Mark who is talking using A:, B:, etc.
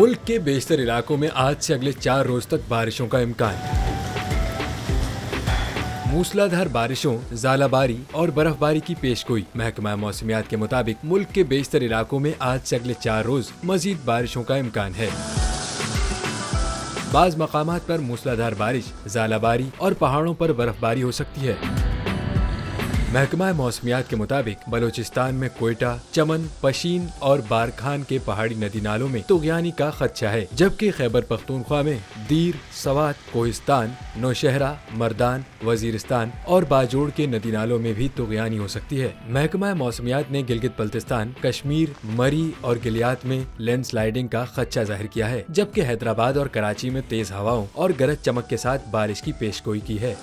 A: मुल्क के बेशतर इलाकों में आज से अगले 4 रोज तक बारिशों का इम्कान। मूसलाधार बारिशों, ज़ालाबारी और बर्फबारी की पेशगोई। महकमा मौसमियात के मुताबिक मुल्क के बेशतर इलाकों में आज से अगले 4 रोज मजीद बारिशों का इम्कान है। बाज़ मकामात पर मूसलाधार बारिश, ज़ालाबारी और पहाड़ों पर बर्फबारी हो सकती है। महकमा मौसमियात के मुताबिक बलोचिस्तान में कोयटा, चमन, पशीन और बारखान के पहाड़ी नदी नालों में तुग़यानी का खदशा है, जबकि खैबर पख्तूनख्वा में दीर, सवात, कोहिस्तान, नौशहरा, मर्दान, वजीरिस्तान और बाजोड़ के नदी नालों में भी तुग़यानी हो सकती है। महकमा मौसमियात ने गिलगित बल्तिस्तान, कश्मीर, मरी और गिलियात में लैंड स्लाइडिंग का खदशा जाहिर किया है, जबकि हैदराबाद और कराची में तेज हवाओं और गरज चमक के साथ बारिश की पेशगोई की है।